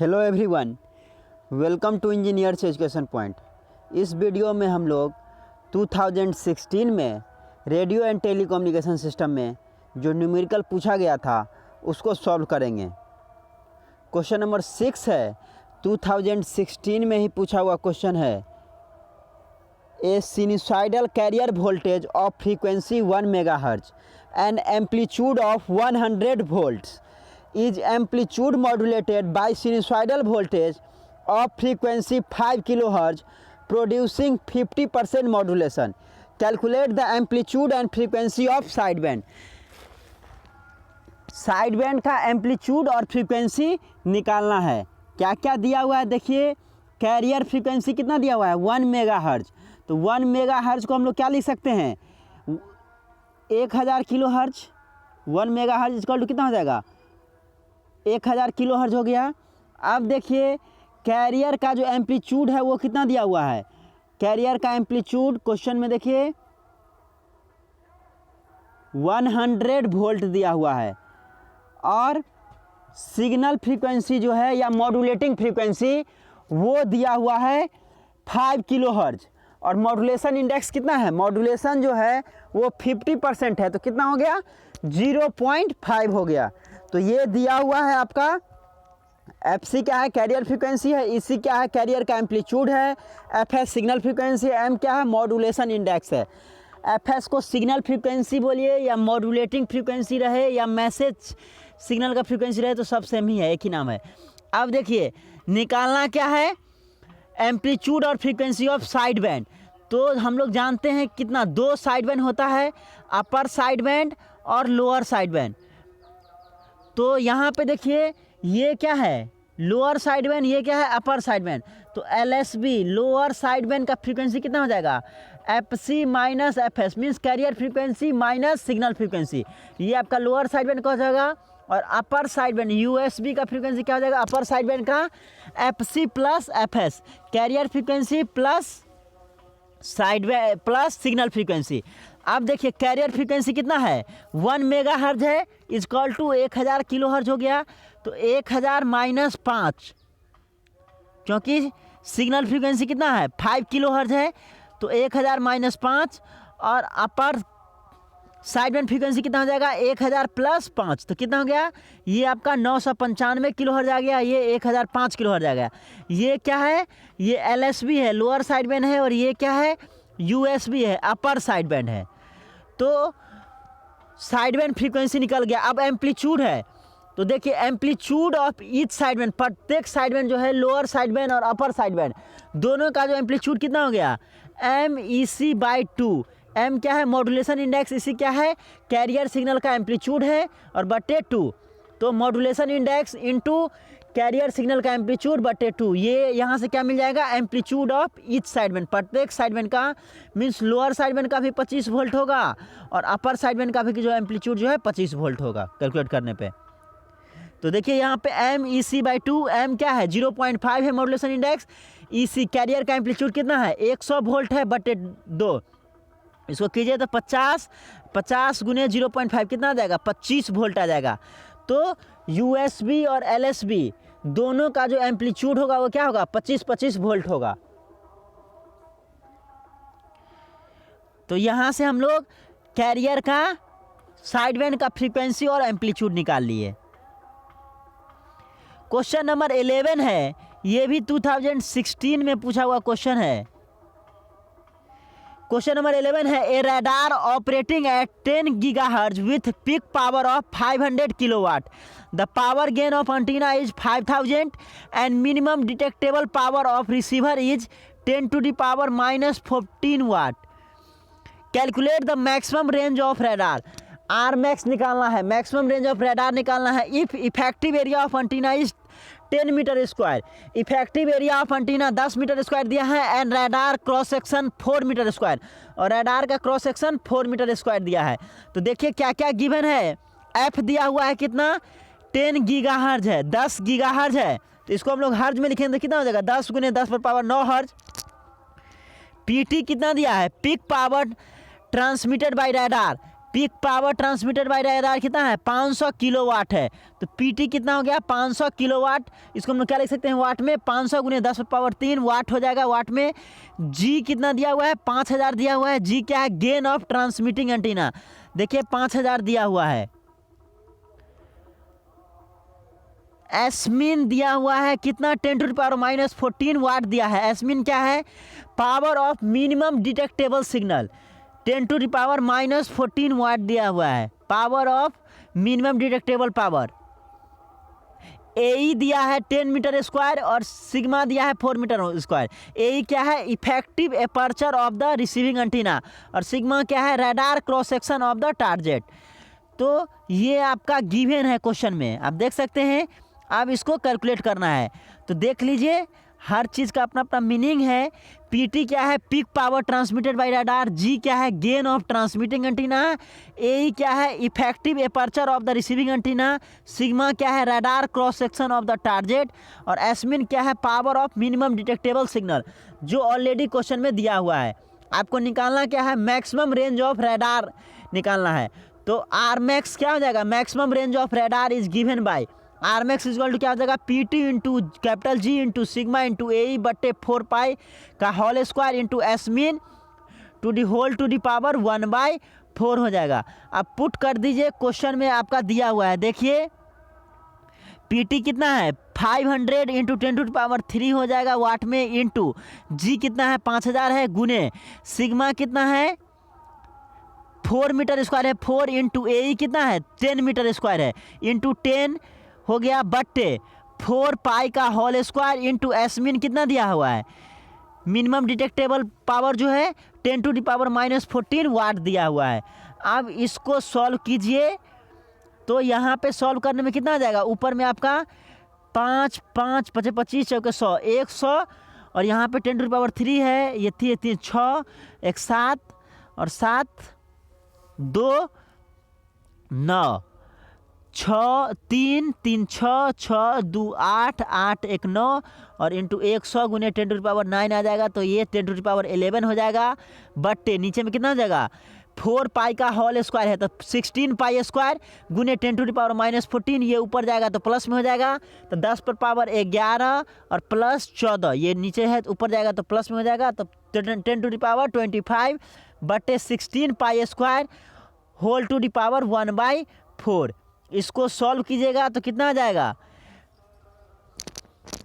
Hello everyone, welcome to engineers education point. इस video में हम लोग 2016 में रेडियो एंड टेलीकम्युनिकेशन सिस्टम में जो न्यूमेरिकल पूछा गया था उसको सॉल्व करेंगे। क्वेश्चन नंबर 6 है, 2016 में ही पूछा हुआ क्वेश्चन है। A sinusoidal carrier voltage of frequency 1 megahertz and amplitude of 100 volts is amplitude modulated by sinusoidal voltage of frequency 5 kilohertz producing 50% modulation. Calculate the amplitude and frequency of sideband. Sideband का amplitude और frequency निकालना है। क्या क्या दिया हुआ है देखिए। कैरियर फ्रीक्वेंसी कितना दिया हुआ है 1 मेगाहर्ट्ज। तो 1 मेगाहर्ट्ज को हम लोग क्या लिख सकते हैं 1000 किलोहर्ट्ज। 1 मेगाहर्ट्ज इक्वल टू कितना हो जाएगा 1000 किलोहर्ट्ज हो गया। अब देखिए कैरियर का जो एम्पलीट्यूड है वो कितना दिया हुआ है। कैरियर का एम्पलीट्यूड क्वेश्चन में देखिए 100 वोल्ट दिया हुआ है और सिग्नल फ्रीक्वेंसी जो है या मॉड्यूलेटिंग फ्रीक्वेंसी वो दिया हुआ है 5 किलोहर्ट्ज और मॉड्यूलेशन इंडेक्स कितना है। मॉड्यूलेशन जो है वो 50% है तो कितना हो गया 0.5 हो गया। तो ये दिया हुआ है आपका FC क्या है कैरियर फ्रीक्वेंसी है, EC क्या है कैरियर का एम्पलीट्यूड है, FS सिग्नल फ्रीक्वेंसी है, M क्या है मॉड्यूलेशन इंडेक्स है। FS को सिग्नल फ्रीक्वेंसी बोलिए या मॉड्यूलेटिंग फ्रीक्वेंसी रहे या मैसेज सिग्नल का फ्रीक्वेंसी रहे तो सब सेम ही है, एक ही नाम है। अब देखिए निकालना क्या है एम्पलीट्यूड और फ्रीक्वेंसी ऑफ साइड बैंड। तो हम लोग जानते हैं कितना 2 साइड बैंड होता है, अपर साइड बैंड और लोअर साइड बैंड। तो यहाँ पे देखिए ये क्या है लोअर साइड बैंड, ये क्या है अपर साइड बैंड। तो LSB लोअर साइड बैंड का फ्रीक्वेंसी कितना हो जाएगा FC minus FS means carrier frequency minus signal frequency. ये आपका लोअर साइड बैंड का हो जाएगा। और अपर साइड बैंड USB का फ्रीक्वेंसी क्या हो जाएगा अपर साइड बैंड का FC plus FS carrier frequency plus side band plus signal frequency. अब देखिए कैरियर फ्रीक्वेंसी कितना है 1 मेगाहर्ट्ज है इक्वल टू 1000 किलोहर्ट्ज हो गया। तो 1000 माइनस 5 क्योंकि सिग्नल फ्रीक्वेंसी कितना है 5 किलोहर्ट्ज है तो 1000 माइनस 5 और अपर साइड बैंड फ्रीक्वेंसी कितना हो जाएगा 1000 प्लस 5 तो कितना हो गया ये आपका 995 किलोहर्ट्ज आ गया, ये 1005 किलोहर्ट्ज आ गया। ये क्या है ये LSB है लोअर साइड बैंड है और ये क्या है USB है अपर साइड बैंड है। तो साइड बैंड फ्रीक्वेंसी निकल गया। अब एम्पलीट्यूड है तो देखिए amplitude of each side band प्रत्येक साइड बैंड जो है लोअर साइड बैंड और अपर साइड बैंड दोनों का जो एम्पलीट्यूड कितना हो गया MEC/2। M क्या है मॉड्यूलेशन इंडेक्स, EC क्या है कैरियर सिग्नल का एम्पलीट्यूड है और बटे 2। तो modulation index into carrier signal का एम्पलीट्यूड बटे 2। ये यहाँ से क्या मिल जाएगा amplitude of each side band प्रत्येक साइड बैंड का मीन्स लोअर साइड बैंड का भी 25 वोल्ट होगा और अपर साइड बैंड का भी जो एम्पलीट्यूड जो है 25 वोल्ट होगा कैलकुलेट करने पे। तो देखिए यहाँ पे MEC/2 M क्या है 0.5 है मॉड्यूलेशन इंडेक्स, EC कैरियर का एम्पलीट्यूड कितना है 100 वोल्ट है बटे 2। इसको कीजिए तो 50 गुने 0.5 कितना आ जाएगा 25 वोल्ट आ जाएगा। तो USB और LSB दोनों का जो एम्पलीट्यूड होगा वो क्या होगा 25 वोल्ट होगा। तो यहाँ से हम लोग कैरियर का साइड बैंड का फ्रीक्वेंसी और एम्पलीट्यूड निकाल लिए। क्वेश्चन नंबर 11 है, ये भी 2016 में पूछा हुआ क्वेश्चन है। क्वेश्चन नंबर 11 है a radar operating at 10 gigahertz with peak power of 500 kilowatt. The power gain of antenna is 5000 and minimum detectable power of receiver is 10⁻⁻14 watt. Calculate the maximum range of radar. Rmax निकालना है, maximum range of radar निकालना है। If effective area of antenna is 10 metre square, effective area of antenna 10 metre square दिया है and radar cross section 4 metre square और radar का cross section 4 metre square दिया है। तो देखिए क्या क्या गिवन है। F दिया हुआ है कितना 10 गीगाहर्ट्ज है 10 गीगाहर्ट्ज है तो इसको हम लोग हर्ज में लिखेंगे तो कितना हो जाएगा 10 गुने 10 पर पावर 9 हर्ज। PT कितना दिया है peak power transmitted by radar peak power transmitted by radar कितना है 500 किलोवाट है। तो पीटी कितना हो गया 500 किलोवाट। इसको हम लोग क्या लिख सकते हैं वाट में, 500 गुने 10⁻³ वाट हो जाएगा वाट में। जी कितना दिया हुआ है 5000 दिया हुआ है। जी क्या है गेन ऑफ ट्रांसमिटिंग एंटीना, देखिए 5000 दिया हुआ है। एसमिन दिया हुआ है कितना 10⁻⁻14 वाट दिया है। एसमिन क्या है power of minimum detectable signal 10⁻⁻14 watt दिया हुआ है power of minimum detectable power. A e दिया है 10 मीटर स्क्वायर और सिग्मा दिया है 4 मीटर स्क्वायर। एई क्या है effective aperture of the receiving antenna और सिग्मा क्या है radar cross section of the target. तो ये आपका गिवन है क्वेश्चन में, आप देख सकते हैं। अब इसको कैलकुलेट करना है तो देख लीजिए, हर चीज़ का अपना अपना मीनिंग है। पीटी क्या है peak power transmitted by radar. G क्या है gain of transmitting antenna. A क्या है effective aperture of the receiving antenna. Sigma क्या है radar cross section of the target और एसमिन क्या है power of minimum detectable signal, जो ऑलरेडी क्वेश्चन में दिया हुआ है। आपको निकालना क्या है मैक्सिमम रेंज ऑफ रडार निकालना है। तो आर मैक्स क्या हो जाएगा maximum range of radar is given by R max equal to क्या हो जाएगा P T into capital G into sigma into A बट्टे 4 पाई का whole square into S min to the whole to the power 1/4 हो जाएगा। अब put कर दीजिए, क्वेश्चन में आपका दिया हुआ है, देखिए पीटी कितना है 500 इंटू 10⁻³ हो जाएगा वाट में इंटू जी कितना है 5000 है गुने सिग्मा कितना है 4 मीटर स्क्वायर है 4 इंटू ए कितना है 10 मीटर स्क्वायर है इंटू 10 हो गया बट्टे 4 पाई का होल स्क्वायर इंटू एसमिन कितना दिया हुआ है मिनिमम डिटेक्टेबल पावर जो है 10⁻⁻14 वाट दिया हुआ है। अब इसको सॉल्व कीजिए तो यहाँ पे सॉल्व करने में कितना आ जाएगा, ऊपर में आपका 5 5 5 25 चौके 100 100 और यहाँ पे 10⁻³ है, ये थी 6 1 7 और 7 2 9 6 3 3 6 6 2 8 8 1 9 और इंटू 100 गुने 10⁻9 आ जाएगा। तो ये 10⁻11 हो जाएगा बट्टे नीचे में कितना हो जाएगा 4 पाई का होल स्क्वायर है तो 16 पाई स्क्वायर गुने 10⁻⁻14 ये ऊपर जाएगा तो प्लस में हो जाएगा तो 10⁻11 और प्लस 14 ये नीचे है तो ऊपर जाएगा तो प्लस में हो जाएगा तो 10⁻25 बट्टे 16 pi square whole to the power 1/4। इसको सॉल्व कीजिएगा तो कितना आ जाएगा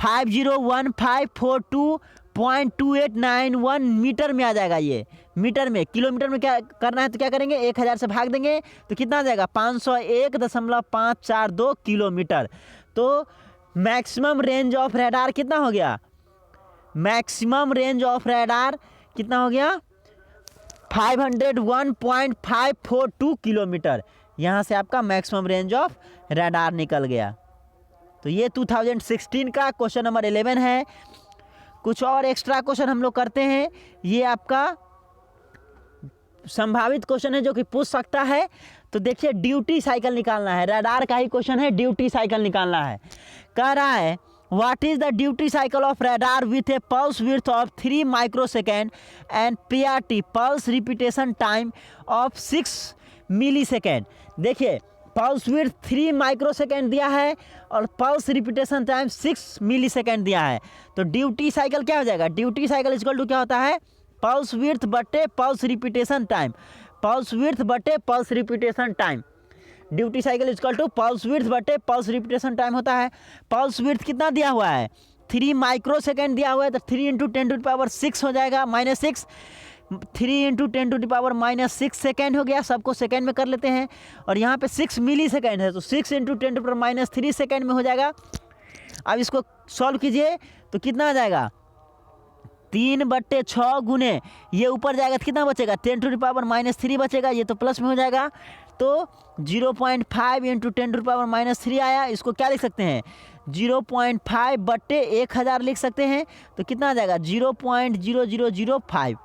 501542.2891 मीटर में आ जाएगा। ये मीटर में, किलोमीटर में क्या करना है तो क्या करेंगे 1000 से भाग देंगे तो कितना आ जाएगा 501.542 किलोमीटर। तो मैक्सिमम रेंज ऑफ रडार कितना हो गया, मैक्सिमम रेंज ऑफ रडार कितना हो गया 501.542 किलोमीटर। यहाँ से आपका मैक्सिमम रेंज ऑफ रडार निकल गया। तो ये 2016 का क्वेश्चन नंबर 11 है। कुछ और एक्स्ट्रा क्वेश्चन हम लोग करते हैं, ये आपका संभावित क्वेश्चन है जो कि पूछ सकता है। तो देखिए ड्यूटी साइकिल निकालना है, रडार का ही क्वेश्चन है, ड्यूटी साइकिल निकालना है। कह रहा है what is the duty cycle of radar with A pulse width of 3 microsecond and PRT pulse repetition time of 6 millisecond. देखिए पल्स विड्थ 3 माइक्रोसेकेंड दिया है और पल्स रिपीटेशन टाइम 6 मिलीसेकेंड दिया है। तो ड्यूटी साइकिल क्या हो जाएगा, ड्यूटी साइकिल इक्वल टू क्या होता है पल्स विड्थ बटे pulse repetition time, pulse width बटे pulse repetition time. Duty cycle equal to pulse width बटे पल्स रिपीटेशन टाइम होता है। पल्स विड्थ कितना दिया हुआ है 3 माइक्रोसेकेंड दिया हुआ है तो 3 इंटू 10⁻6 हो जाएगा -6 3 इंटू 10⁻6 सेकेंड हो गया, सबको सेकेंड में कर लेते हैं। और यहाँ पे 6 मिली सेकेंड है तो 6 इंटू 10⁻³ सेकेंड में हो जाएगा। अब इसको सॉल्व कीजिए तो कितना आ जाएगा 3/6 गुने ये ऊपर जाएगा तो कितना बचेगा 10⁻³ बचेगा, ये तो प्लस में हो जाएगा। तो 0.5 इंटू 10⁻³ आया, इसको क्या लिख सकते हैं 0.5 बट्टे 1000 लिख सकते हैं। तो कितना आ जाएगा 0.0005।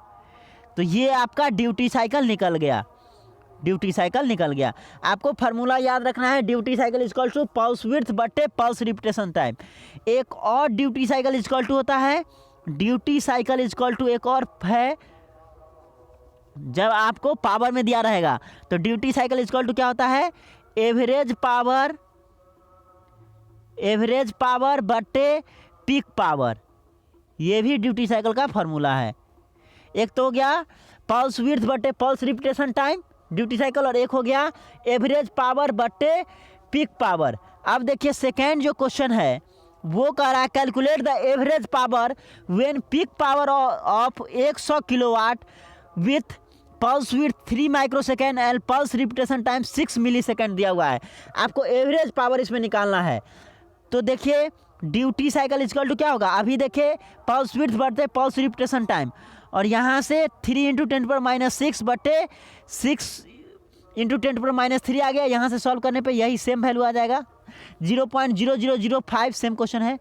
तो ये आपका ड्यूटी साइकिल निकल गया, ड्यूटी साइकिल निकल गया। आपको फार्मूला याद रखना है duty cycle equal to pulse width बट्टे पल्स रिपीटेशन टाइम। एक और ड्यूटी साइकिल इक्वल टू होता है, ड्यूटी साइकिल इक्वल टू एक और है जब आपको पावर में दिया रहेगा तो ड्यूटी साइकिल इक्वल टू क्या होता है, एवरेज पावर बटे पीक पावर। ये भी ड्यूटी साइकिल का फॉर्मूला है। एक तो हो गया पल्स विड्थ बटे pulse repetition time duty cycle, और एक हो गया एवरेज पावर बटे पीक पावर। अब देखिए सेकेंड जो क्वेश्चन है वो कह रहा है calculate the average power when peak power of 100 kilowatt with pulse with 3 microsecond and pulse repetition time 6 millisecond दिया हुआ है। आपको एवरेज पावर इसमें निकालना है। तो देखिए ड्यूटी साइकिल इक्वल टू क्या होगा, अभी देखिए पल्स विड्थ बढ़ते पल्स रिपीटेशन टाइम, और यहाँ से 3 × 10⁻⁶ बटे 6 × 10⁻³ आ गया। यहाँ से सॉल्व करने पे यही सेम वैल्यू आ जाएगा, 0.0005 सेम क्वेश्चन है।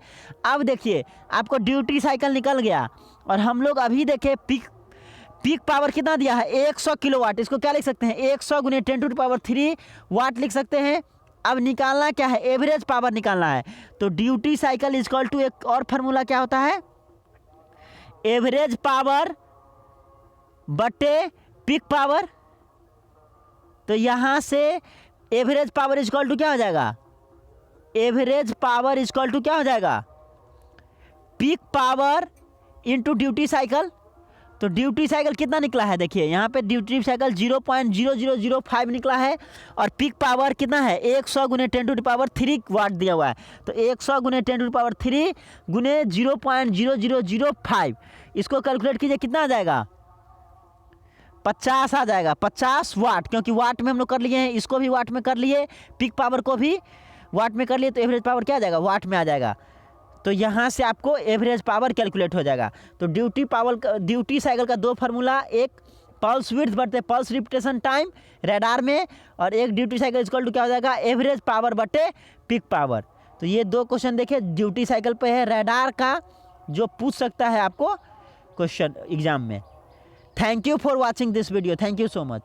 अब देखिए आपको ड्यूटी साइकिल निकल गया, और हम लोग अभी देखे पीक पावर कितना दिया है 100 किलोवाट। इसको क्या लिख सकते हैं 100 × 10⁻³ वाट लिख सकते हैं। अब निकालना क्या है, एवरेज पावर निकालना है। तो ड्यूटी साइकिल इक्वल टू एक और फार्मूला क्या होता है, एवरेज पावर बटे पीक पावर। तो यहाँ से एवरेज पावर इक्वल टू क्या हो जाएगा, एवरेज पावर इक्वल टू क्या हो जाएगा, peak power into duty cycle. तो ड्यूटी साइकिल कितना निकला है, देखिए यहाँ पे ड्यूटी साइकिल 0.0005 निकला है, और पीक पावर कितना है 100 × 10⁻³ वाट दिया हुआ है। तो 100 × 10⁻³ गुने 0.0005, इसको कैलकुलेट कीजिए कितना आ जाएगा, 50 आ जाएगा, 50 वाट, क्योंकि वाट में हम लोग कर लिए हैं, इसको भी वाट में कर लिए, पीक पावर को भी वाट में कर लिए, तो एवरेज पावर क्या आ जाएगा, वाट में आ जाएगा। तो यहाँ से आपको एवरेज पावर कैलकुलेट हो जाएगा। तो ड्यूटी साइकिल का दो फार्मूला, एक पल्स विड्थ बटे पल्स रिपीटेशन टाइम रडार में, और एक ड्यूटी साइकिल इक्वल टू क्या हो जाएगा, एवरेज पावर बटे पीक पावर। तो ये दो क्वेश्चन देखिए ड्यूटी साइकिल पे है, रडार का जो पूछ सकता है आपको क्वेश्चन एग्जाम में। Thank you for watching this video, thank you so much.